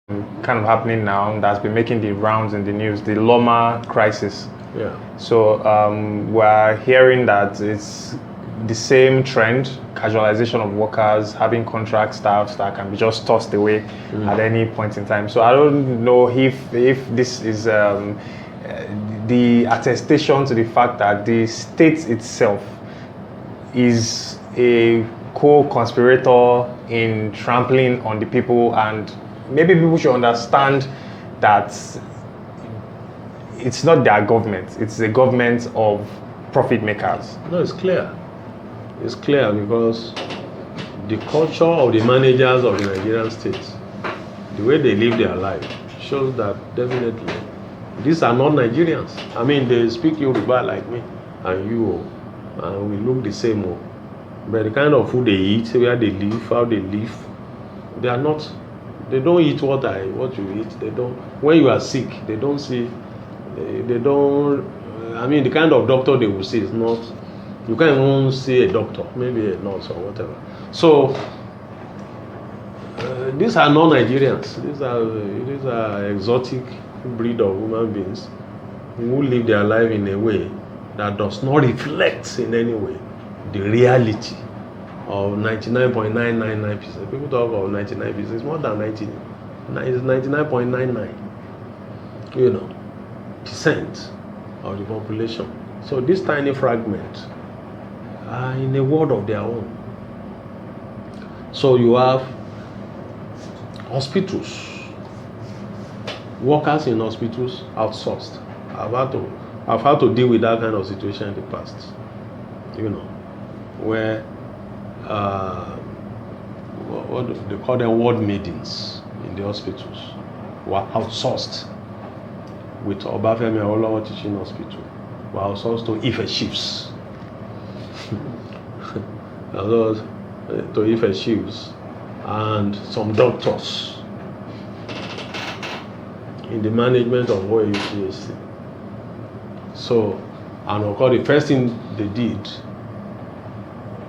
kind of happening now that's been making the rounds in the news, the Loma crisis. Yeah. So we're hearing that it's the same trend, casualization of workers, having contract staffs that can be just tossed away at any point in time. So I don't know if this is the attestation to the fact that the state itself is a co-conspirator in trampling on the people, and maybe people should understand that it's not their government, it's the government of profit makers. No, it's clear. It's clear because the culture of the managers of the Nigerian state, the way they live their life, shows that definitely these are not Nigerians. I mean, they speak Yoruba like me and you, and we look the same. But the kind of food they eat, where they live, how they live, they are not. They don't eat what you eat. They don't. When you are sick, they don't see. They don't. I mean, the kind of doctor they will see is not. You can't even see a doctor, maybe a nurse or whatever. So these are not Nigerians. These are exotic breed of human beings who live their life in a way that does not reflect in any way the reality of 99.999%. People talk of 99%. It's more than 90. It's 99.99. Percent of the population. So this tiny fragment are in a world of their own. So you have hospitals, workers in hospitals outsourced. I've had to deal with that kind of situation in the past. Where what they call them ward meetings in the hospitals were outsourced. With Obafemi Awolowo Teaching Hospital, were outsourced to Ife chiefs. To Ife chiefs and some doctors in the management of OAUCAC. So, and of course, the first thing they did.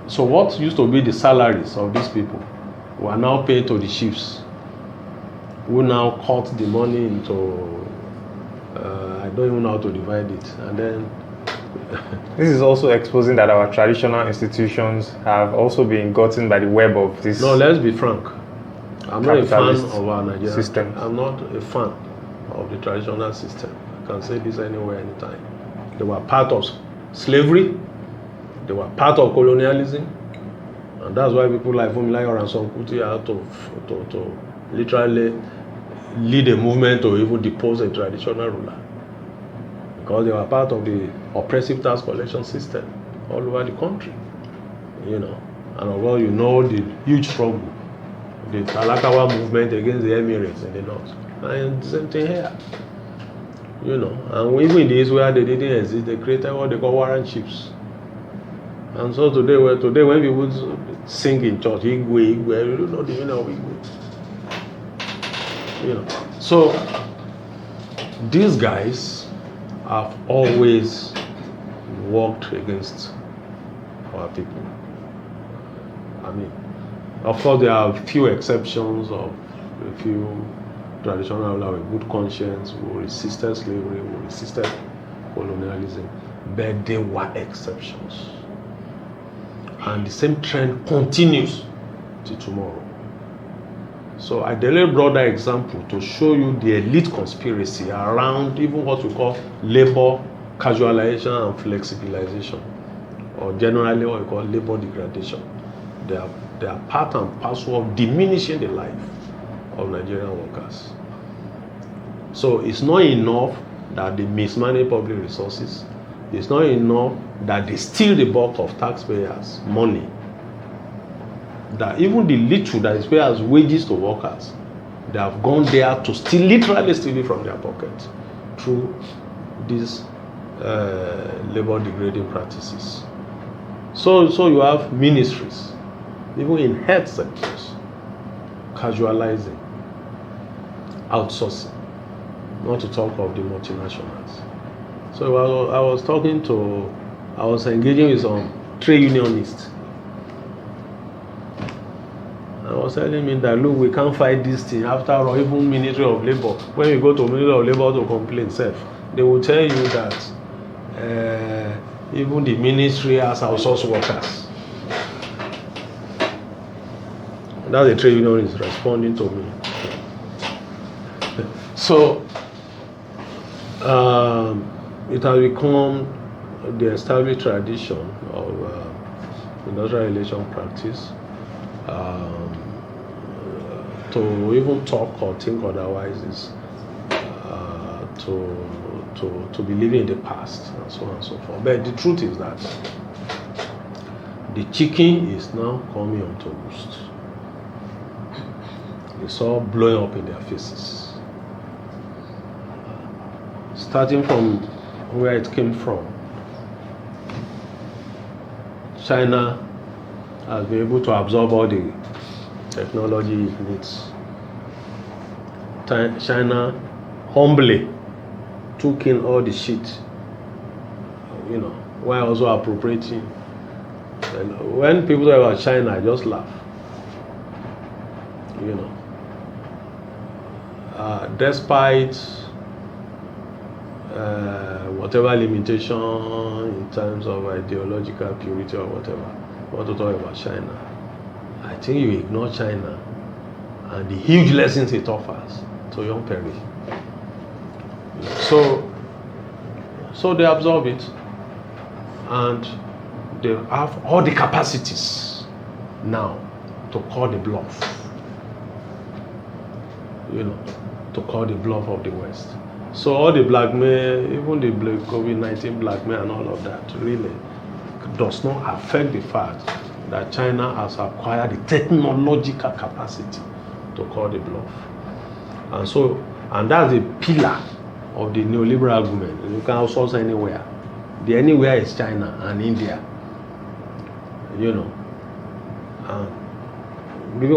So, what used to be the salaries of these people were now paid to the chiefs, who now cut the money into. I don't even know how to divide it, and then. This is also exposing that our traditional institutions have also been gotten by the web of this. No, let's be frank. I'm not a fan of our Nigerian system. I'm not a fan of the traditional system. I can say this anywhere, anytime. They were part of slavery. They were part of colonialism, and that's why people like Funmilayo Ransome Kuti had to literally lead a movement to even depose a traditional ruler, because they were part of the oppressive tax collection system all over the country, and although the huge struggle, the Talakawa movement against the Emirates in the north, and the same thing here, and even in days where they didn't exist, they created what they call warrant chiefs. And so today when people sing in church, Igwe, you don't know the meaning of Igwe. So these guys have always worked against our people. I mean, of course, there are a few exceptions of a few traditional rulers with good conscience who resisted slavery, who resisted colonialism, but they were exceptions. And the same trend continues to tomorrow. So I deliberately brought that example to show you the elite conspiracy around even what we call labor casualization and flexibilization, or generally what we call labor degradation. They are part and parcel of diminishing the life of Nigerian workers. So it's not enough that they mismanage public resources. It's not enough that they steal the bulk of taxpayers' money. That even the little that is paid as wages to workers, they have gone there to literally steal it from their pocket through these labor degrading practices. So you have ministries, even in health sectors, casualizing, outsourcing, not to talk of the multinationals. So I was engaging with some trade unionists. I was telling me that, look, we can't fight this thing. After all, even Ministry of Labour, when you go to Ministry of Labour to complain, they will tell you that even the ministry has outsourced workers. That's the trade union is responding to me. So it has become the established tradition of industrialization practice to even talk or think otherwise is to be living in the past and so on and so forth. But the truth is that the chicken is now coming onto roost. It's all blowing up in their faces. Starting from where it came from, China has been able to absorb all the technology it needs. China humbly took in all the shit, while also appropriating. And when people talk about China, I just laugh. Despite whatever limitation in terms of ideological purity or whatever, want to talk about China, I think you ignore China and the huge lessons it offers to young Perry. So they absorb it, and they have all the capacities now to call the bluff. To call the bluff of the West. So all the blackmail, even the COVID-19 blackmail and all of that, really does not affect the fact that China has acquired the technological capacity to call the bluff. And that's a pillar of the neoliberal argument. You can outsource anywhere. The anywhere is China and India. Given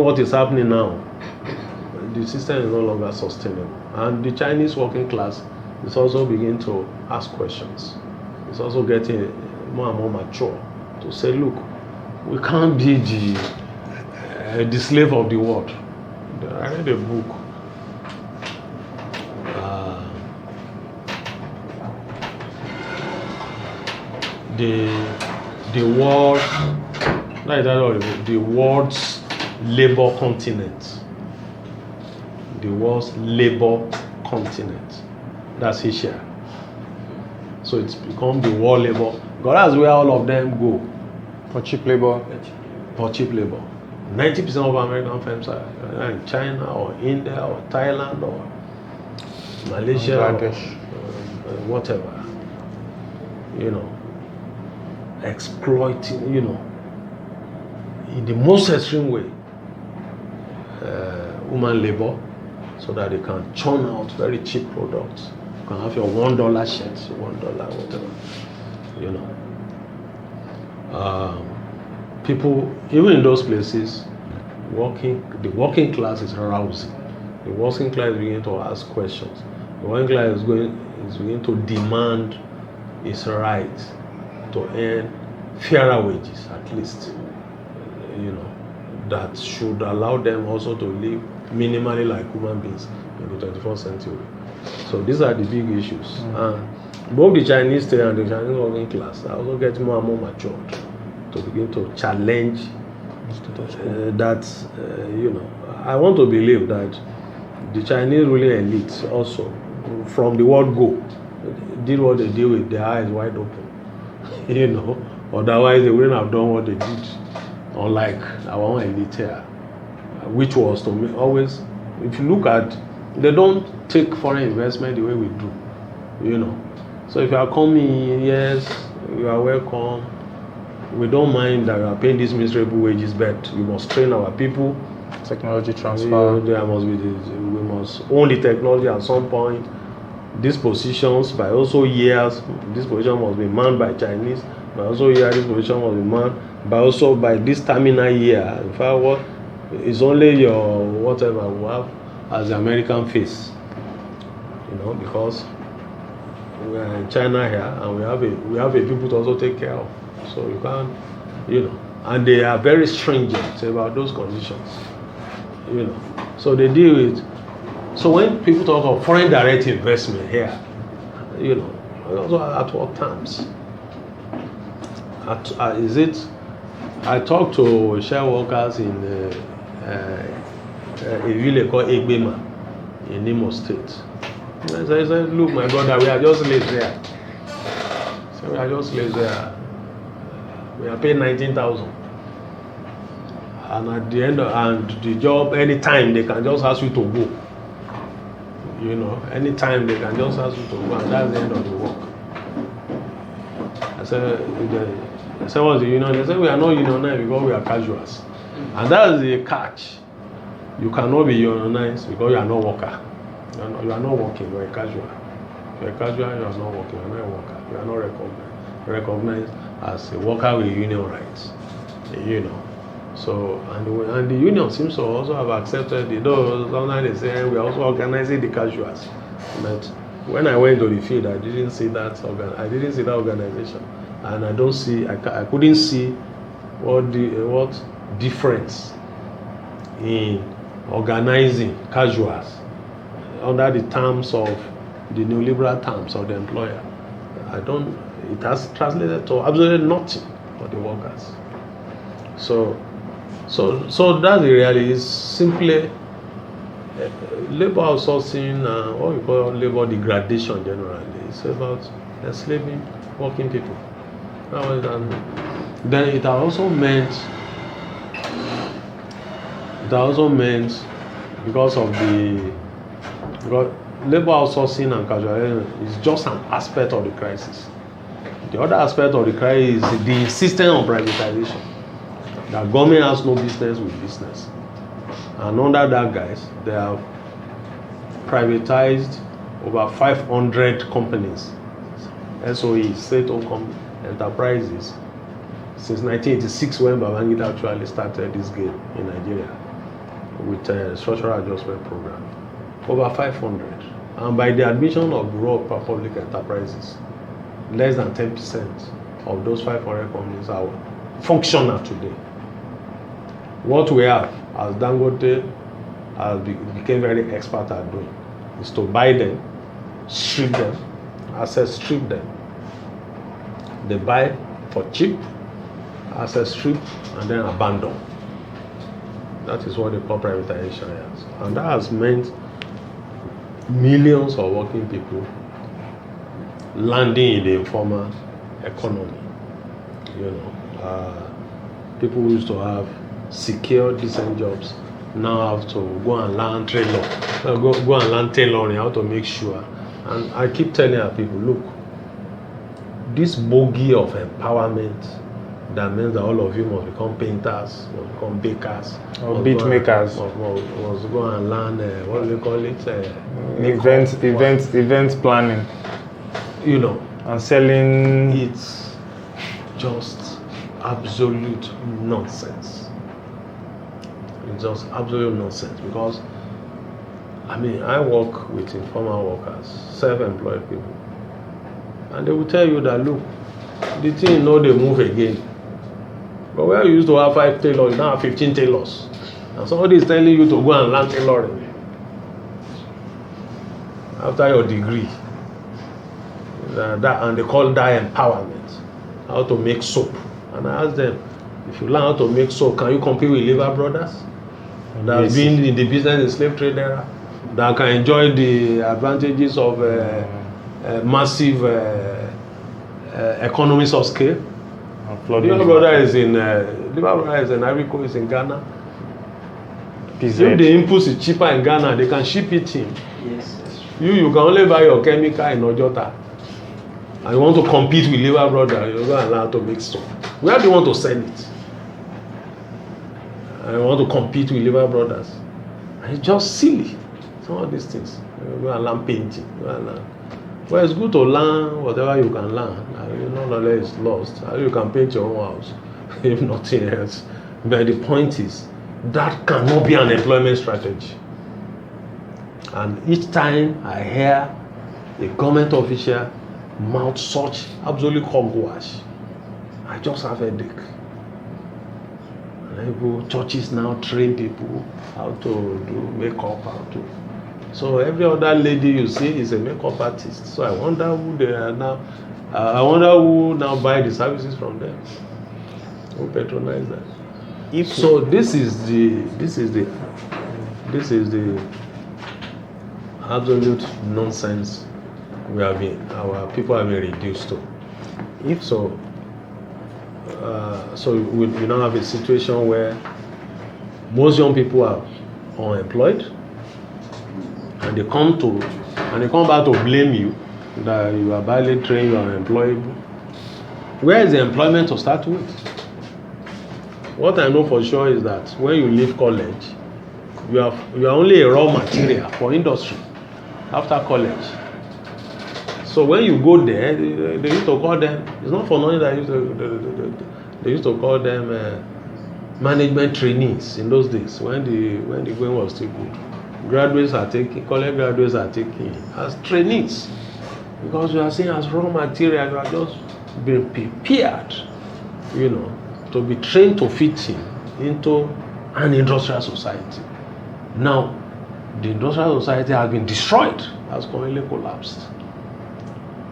what is happening now, the system is no longer sustainable. And the Chinese working class is also beginning to ask questions. It's also getting more and more mature to say, look, we can't be the slave of the world. I read a book. The world's labor continent. The world's labor continent. That's Asia. So it's become the world labor. God, that's where all of them go. For cheap labor. For cheap labor. 90% of American firms are in China or India or Thailand or Malaysia or whatever. Exploiting, in the most extreme way, human labor, so that they can churn out very cheap products. You can have your $1 shirts, $1 whatever. People, even in those places, the working class is arousing. The working class is beginning to ask questions. The working class is beginning to demand its right to earn fairer wages, at least. That should allow them also to live minimally like human beings in the 21st century. So these are the big issues. And both the Chinese state and the Chinese working class are also getting more and more matured to begin to challenge that. I want to believe that the Chinese ruling elite also, from the word go, did what they did with their eyes wide open. Otherwise they wouldn't have done what they did. Unlike our own elite here, which was to always, if you look at, they don't take foreign investment the way we do, So if you are coming, yes, you are welcome. We don't mind that you are paying these miserable wages, but we must train our people. Technology transfer. There must be we must own the technology at some point. These positions, by also years, this position must be manned by Chinese. By also year, this position must be manned. But also by this terminal year, in fact, what is only your whatever we have as the American face, because we are in China here and we have a people to also take care of. So you can't, and they are very stringent about those conditions. You know, so they deal with. So when people talk of foreign direct investment here, you know, also at what terms? Is it? I talked to share workers in a village called Gbenga in Imo State. I said, look, my brother, we are just live there. So we are just live there. We are paid 19,000. And at the end and the job, anytime they can just ask you to go. You know, anytime they can just ask you to go, and that's the end of the work. I said, what's the union? They said, we are not unionized because we are casuals. And that's the catch. You cannot be unionized because you are not worker. You are not working, you are a casual. If you are a casual, you are not working, you are not a worker. You are not recognized as a worker with union rights. You know. So, and the union seems to also have accepted it, though sometimes they say we are also organizing the casuals. But when I went to the field, I didn't see that organization. And I couldn't see what difference in organizing casuals under the terms of the neoliberal terms of the employer. It has translated to absolutely nothing for the workers. So that's the reality. Is simply labor outsourcing, what we call labor degradation generally. It's about enslaving working people. Then it also meant because labor outsourcing and casualization is just an aspect of the crisis. The other aspect of the crisis is the insistence on privatization. The government has no business with business. And under that guise, they have privatized over 500 companies, SOEs, state-owned enterprises, since 1986 when Babangida actually started this game in Nigeria with a structural adjustment program. Over 500. And by the admission of Bureau of Public Enterprises, less than 10% of those 500 companies are functional today. What we have, as Dangote became very expert at doing, is to buy them, strip them, strip them. They buy for cheap, strip, and then abandon. That is what they call privatization is. And that has meant millions of working people landing in the informal economy. You know, people who used to have secure, decent jobs now have to go and learn tailoring, how to make sure. And I keep telling our people, look, this bogey of empowerment that means that all of you must become painters, must become bakers, or beat makers, must go and learn what do they call it? Event planning. You know, and selling. It's just absolute nonsense. It's just absolute nonsense because I work with informal workers, self-employed people, and they will tell you that look, the thing they move again. But where you used to have 5 tailors, you now have 15 tailors. And somebody is telling you to go and learn tailoring after your degree. And they call that empowerment. How to make soap. And I asked them, if you learn how to make soap, can you compete with Lever Brothers? That have been in the business in slave trade era, that can enjoy the advantages of massive economies of scale. Lever Brothers is in Ivory Coast, in Ghana. If the inputs is cheaper in Ghana, they can ship it in. Yes. You can only buy your chemical in Ojota. And you want to compete with Lever Brothers, you go and learn how to make soap. Where do you want to sell it? And you want to compete with Lever Brothers. And it's just silly. Some of these things. You go and learn painting. Well, it's good to learn whatever you can learn. Knowledge is lost. You can paint your own house, if nothing else. But the point is, that cannot be an employment strategy. And each time I hear a government official mouth such absolute hogwash, I just have a headache. People, churches now train people how to do makeup, how to. So every other lady you see is a makeup artist. So I wonder who they are now. I wonder who now buy the services from them. Who patronize that? So this is the absolute nonsense our people have been reduced to. So we now have a situation where most young people are unemployed, and they come back to blame you that you are badly trained, you are unemployable. Where is the employment to start with? What I know for sure is that when you leave college, you are only a raw material for industry after college. So when you go there, they used to call them, it's not for nothing that they used to call them management trainees in those days when the going was still good. College graduates are taking as trainees, because you are seen as raw material. You are just being prepared, to be trained to fit into an industrial society. Now, the industrial society has been destroyed, has completely collapsed.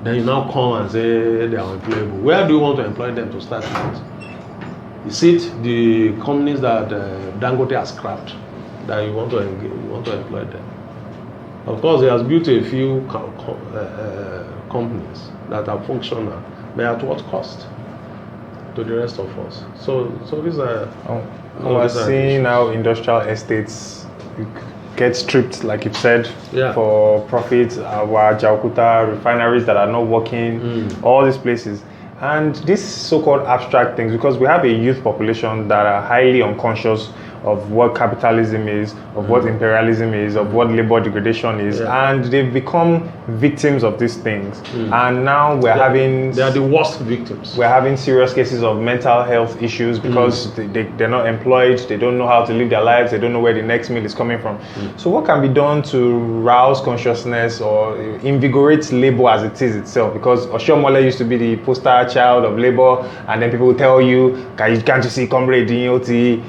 Then you now come and say they are employable. Where do you want to employ them to start with? Is it the companies that Dangote has scrapped that you want to employ them? Of course, he has built a few companies that are functional, but at what cost to the rest of us? So these are. We're seeing how industrial estates get stripped, like you've said, for profit. Our Jaukuta refineries that are not working, all these places. And these so-called abstract things, because we have a youth population that are highly unconscious of what capitalism is, of what imperialism is, of what labor degradation is, and they've become victims of these things. And now they are the worst victims. We're having serious cases of mental health issues because they're not employed, they don't know how to live their lives, they don't know where the next meal is coming from. So what can be done to rouse consciousness or invigorate labor as it is itself? Because Oshomole used to be the poster child of labor, and then people will tell you, can't you see Comrade Dinyoti?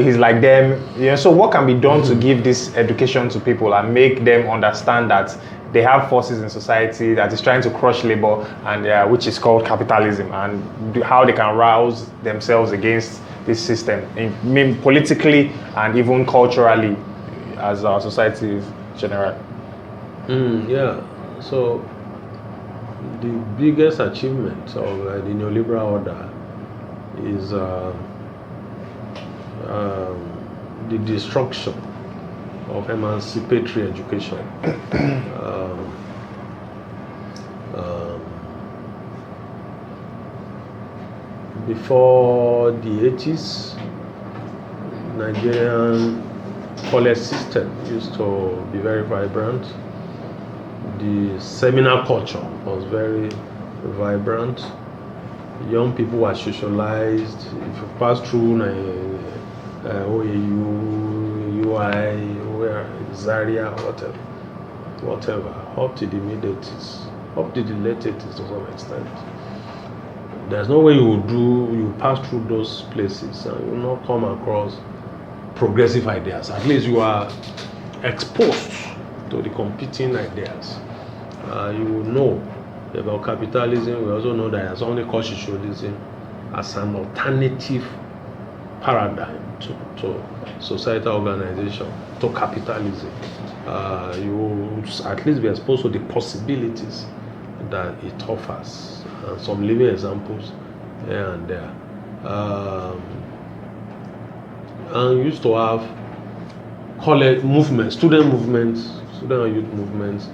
He's like them. So what can be done to give this education to people and make them understand that they have forces in society that is trying to crush labor, and which is called capitalism, and how they can rouse themselves against this system, politically and even culturally, as our society is general. So the biggest achievement of the neoliberal order is the destruction of emancipatory education. Before the 80s, Nigerian college system used to be very vibrant. The seminar culture was very vibrant. Young people were socialized. If you pass through OAU, UI, Zaria, whatever, up to the mid-80s, up to the late 80s to some extent. There's no way you pass through those places and you will not come across progressive ideas. At least you are exposed to the competing ideas. You will know about capitalism. We also know that there's something called socialism as an alternative paradigm to societal organization, to capitalism. You will at least be exposed to the possibilities that it offers, and some living examples here and there. And we used to have college movements, student and youth movements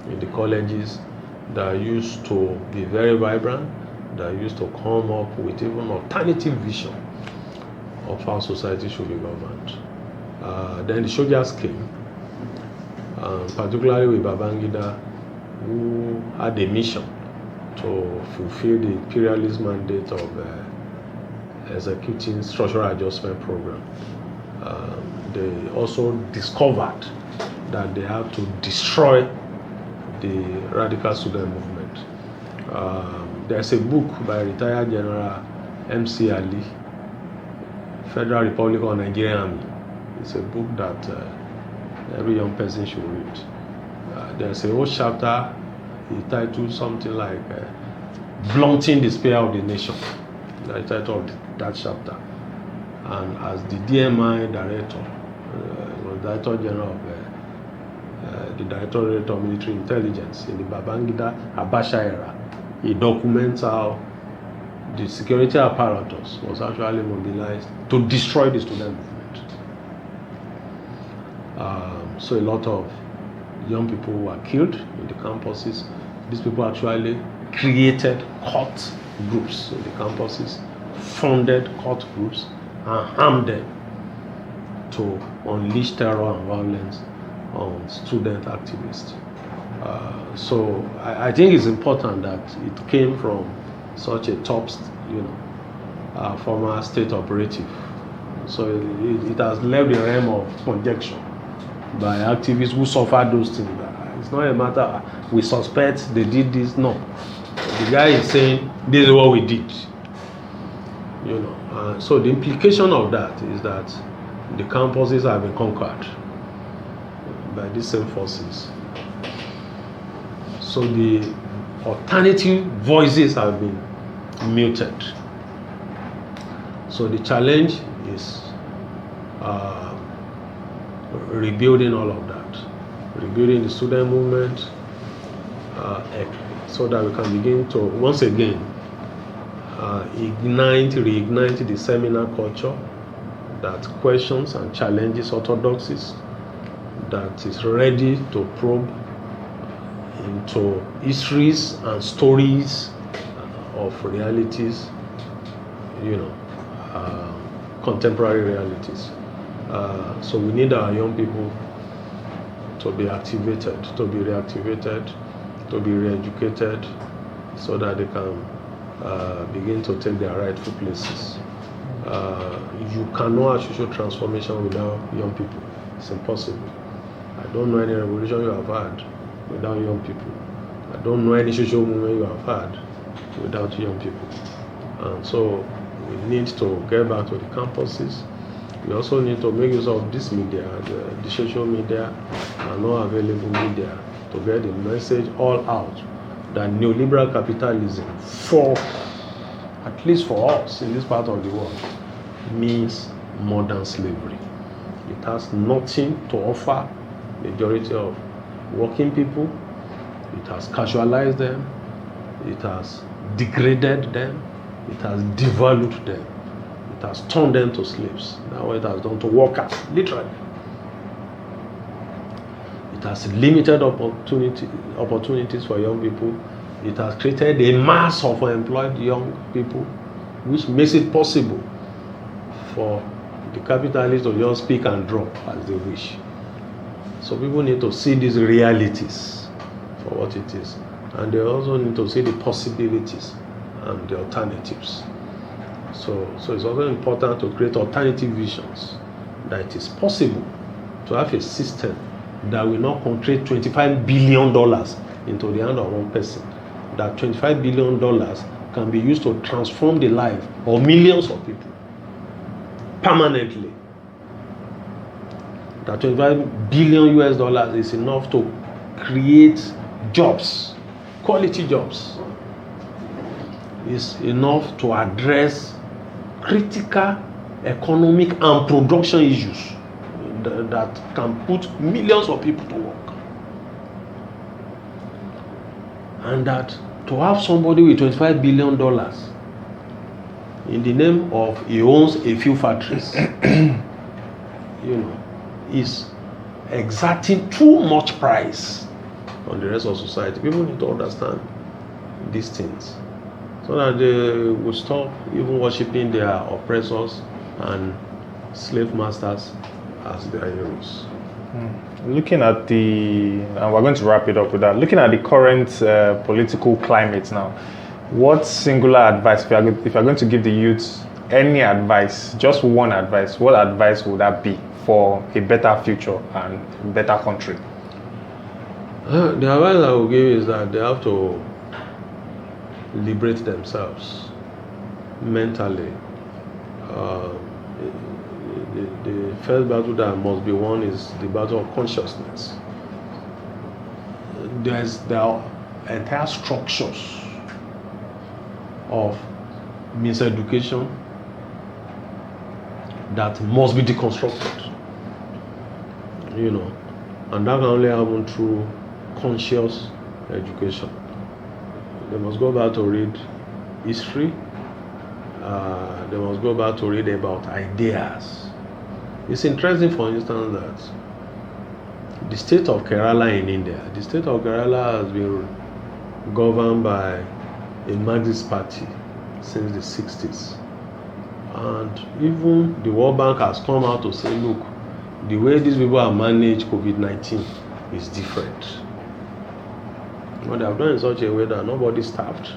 in the colleges that used to be very vibrant, that used to come up with even alternative vision of how society should be governed. Then the soldiers came, particularly with Babangida, who had a mission to fulfill the imperialist mandate of executing structural adjustment program. They also discovered that they had to destroy the radical student movement. There's a book by retired General M.C. Ali, Federal Republic of Nigerian Army. It's a book that every young person should read. There's a whole chapter entitled something like Blunting the Spear of the Nation. The title of that chapter. And as the DMI director, Director General of the Directorate of Military Intelligence in the Babangida Abacha era, he documents how the security apparatus was actually mobilized to destroy the student movement. So a lot of young people were killed in the campuses. These people actually created cult groups in the campuses, funded cult groups, and armed them to unleash terror and violence on student activists. So I think it's important that it came from such a top, former state operative. So it has left the realm of conjecture by activists who suffered those things. It's not a matter we suspect they did this. No, the guy is saying this is what we did. So the implication of that is that the campuses have been conquered by these same forces. So the alternative voices have been muted. So the challenge is rebuilding all of that, rebuilding the student movement, so that we can begin to once again reignite the seminar culture that questions and challenges orthodoxies, that is ready to probe into histories and stories of realities, contemporary realities. So we need our young people to be activated, to be reactivated, to be re-educated, so that they can begin to take their rightful places. You cannot have social transformation without young people. It's impossible. I don't know any revolution you have had without young people. I don't know any social movement you have had without young people. And so we need to get back to the campuses. We also need to make use of this media, the social media and all available media, to get the message all out that neoliberal capitalism, at least for us in this part of the world, means modern slavery. It has nothing to offer majority of working people. It has casualized them. It has degraded them. It has devalued them. It has turned them to slaves. Now what it has done to workers, literally. It has limited opportunities for young people. It has created a mass of unemployed young people, which makes it possible for the capitalists to just pick and drop as they wish. So people need to see these realities for what it is. And they also need to see the possibilities and the alternatives. So it's also important to create alternative visions, that it is possible to have a system that will not concentrate $25 billion into the hand of one person. That $25 billion can be used to transform the life of millions of people permanently. That $25 billion is enough to create jobs, quality jobs. Is enough to address critical economic and production issues that can put millions of people to work. And that to have somebody with $25 billion in the name of he owns a few factories, is exacting too much price on the rest of society. People need to understand these things, so that they will stop even worshipping their oppressors and slave masters as their heroes. Looking at and we're going to wrap it up with that, looking at the current political climate now, what singular advice, if you're going to give the youth any advice, just one advice, what advice would that be for a better future and a better country? The advice I will give is that they have to liberate themselves mentally, the first battle that must be won is the battle of consciousness. There are entire structures of miseducation that must be deconstructed, and that can only happen through conscious education. They must go back to read history. They must go back to read about ideas. It's interesting, for instance, that the state of Kerala in India, the state of Kerala has been governed by a Marxist party since the 60s. And even the World Bank has come out to say, look, the way these people have managed COVID-19 is different. But they have done in such a way that nobody starved.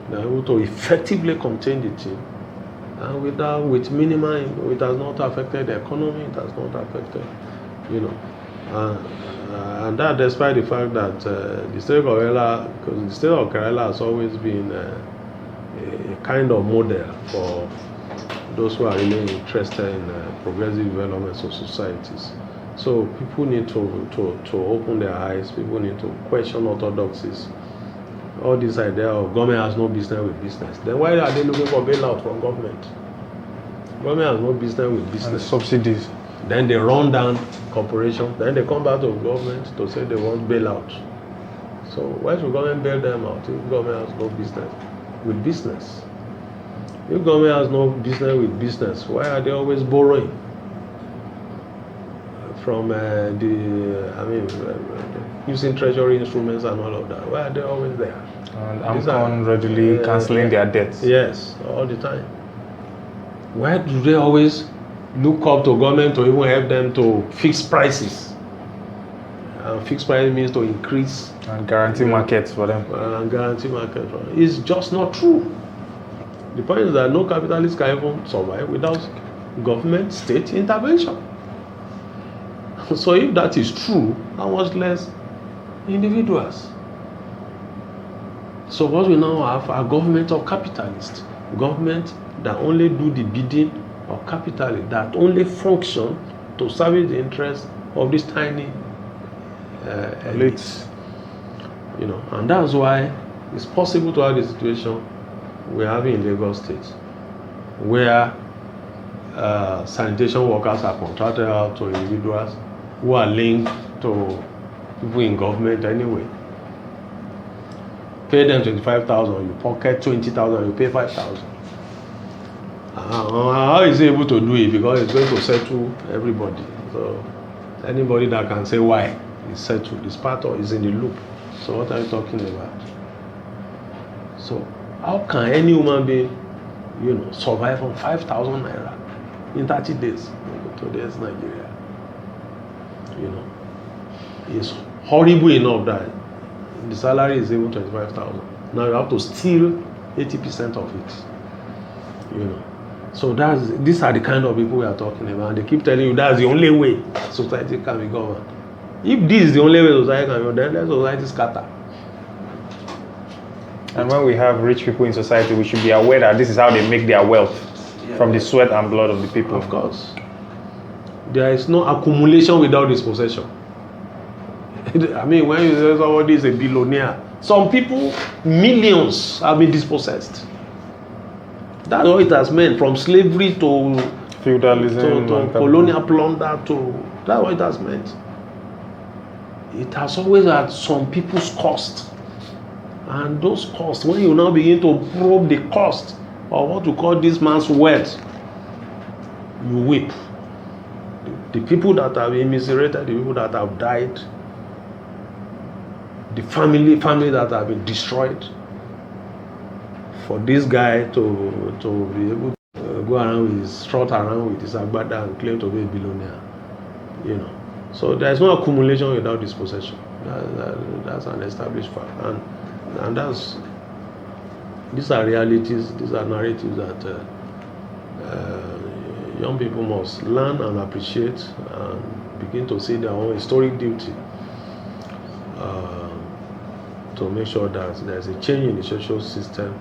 They are able to effectively contain the thing. And with minimum, it has not affected the economy, it has not affected, and that despite the fact that the state of Kerala, because the state of Kerala has always been a kind of model for those who are really interested in progressive developments of societies. So people need to open their eyes, people need to question orthodoxies. All this idea of government has no business with business. Then why are they looking for bailout from government? Government has no business with business. And subsidies. Then they run down corporations. Then they come back to government to say they want bailout. So why should government bail them out if government has no business with business? If government has no business with business, why are they always borrowing from using treasury instruments and all of that? Why are they always there? And AMCON readily cancelling their debts. Yes, all the time. Why do they always look up to government to even help them to fix prices? Fixed price means to increase and guarantee markets for them. And guarantee markets for them. It's just not true. The point is that no capitalist can even survive without government state intervention. So if that is true, how much less individuals? So what we now have are government of capitalists, government that only do the bidding of capitalists, that only function to service the interests of these tiny elites. And that's why it's possible to have the situation we have in Lagos State, where sanitation workers are contracted out to individuals who are linked to people in government anyway. Pay them 25,000, you pocket 20,000, you pay 5,000. How is he able to do it? Because it's going to settle everybody. So anybody that can say why is settled, is part of, is in the loop. So what are you talking about? So how can any human being, survive on 5,000 naira in 30 days? Today's Nigeria. It's horrible enough that the salary is even 25,000. Now you have to steal 80% of it. So these are the kind of people we are talking about. And they keep telling you that's the only way society can be governed. If this is the only way society can be governed, then let society scatter. And when we have rich people in society, we should be aware that this is how they make their wealth, from the sweat and blood of the people. Of course. There is no accumulation without dispossession. When you say somebody is a billionaire, some people, millions have been dispossessed. That's what it has meant, from slavery to feudalism, to colonial plunder that's what it has meant. It has always had some people's cost. And those costs, when you now begin to probe the cost of what you call this man's wealth, you weep. The people that have been immiserated, the people that have died, the family that have been destroyed, for this guy to be able to go around with his strut around with his agbada and claim to be a billionaire, So there is no accumulation without dispossession. That's an established fact, and these are realities, these are narratives that young people must learn and appreciate and begin to see their own historic duty to make sure that there's a change in the social system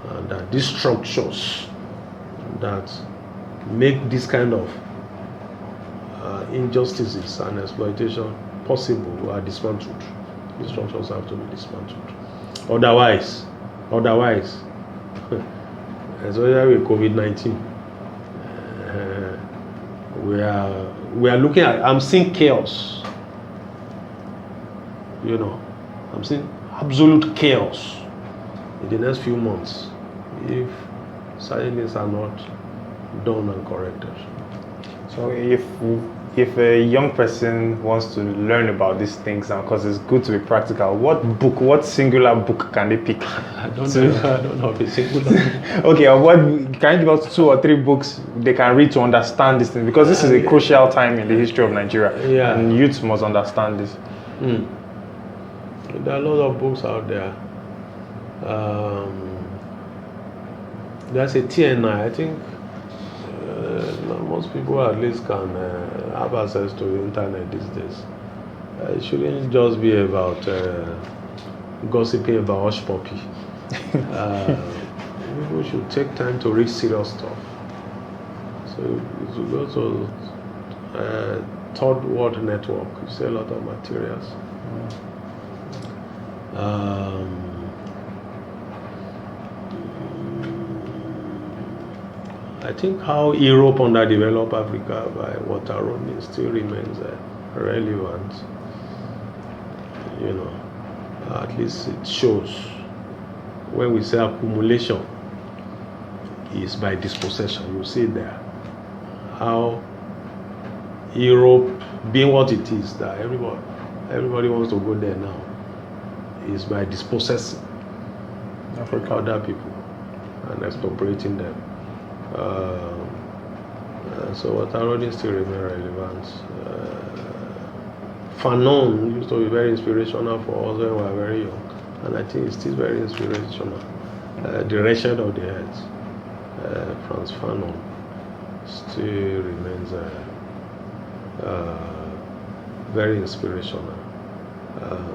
and that these structures that make this kind of injustices and exploitation possible are dismantled. These structures have to be dismantled. Otherwise, especially with COVID-19, we are looking at. I'm seeing chaos. I'm seeing absolute chaos in the next few months if certain things are not done and corrected. So if a young person wants to learn about these things, and because it's good to be practical, what singular book can they pick? I don't know if it's singular. Okay, or what can you give us 2 or 3 books they can read to understand this thing? Because this is a crucial time in the history of Nigeria, and youth must understand this. There are a lot of books out there. There's a TNI, I think. Most people at least can have access to the internet these days. It shouldn't just be about gossiping about hush puppy. People should take time to read serious stuff. So you should go to Third World Network. You see a lot of materials. I think how Europe underdeveloped Africa by water running still remains relevant. At least it shows when we say accumulation is by dispossession. You see there how Europe, being what it is, that everybody wants to go there now, is by dispossessing Africa, other people, and expropriating them. So water running still remains relevant. Fanon used to be very inspirational for us when we were very young, and I think it's still very inspirational. The Wretched of the Earth, Frantz Fanon, still remains very inspirational.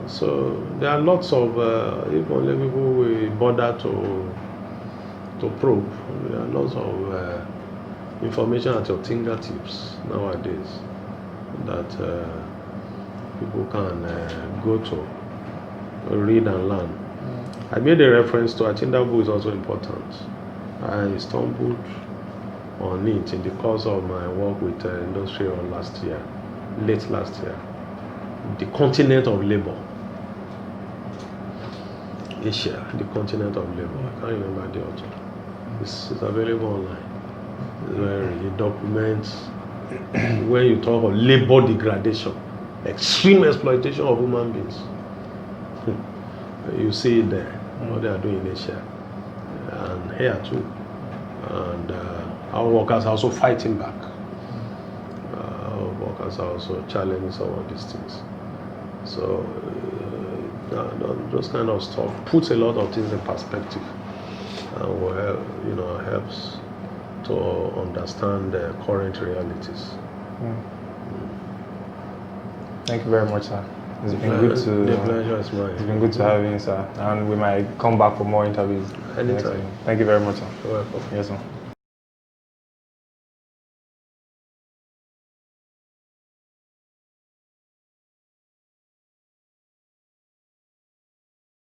So there are lots of, if only people will bother to probe, there are lots of information at your fingertips nowadays that people can go to, read and learn. I made a reference to, I think that book is also important. I stumbled on it in the course of my work with Industrial late last year. The Continent of Labor. Asia, the Continent of Labor. I can't remember the author. It's available online. Where it documents when you talk of labor degradation, extreme exploitation of human beings. You see it there, what they are doing in Asia and here too. And our workers are also fighting back. Our workers are also challenging some of these things. So those kind of stuff puts a lot of things in perspective and will helps to understand the current realities. Thank you very much, sir. It's been good to. The pleasure is mine. It's been good to have you, sir. And we might come back for more interviews. Anytime. Thank you very much, sir. You're welcome. Yes, sir.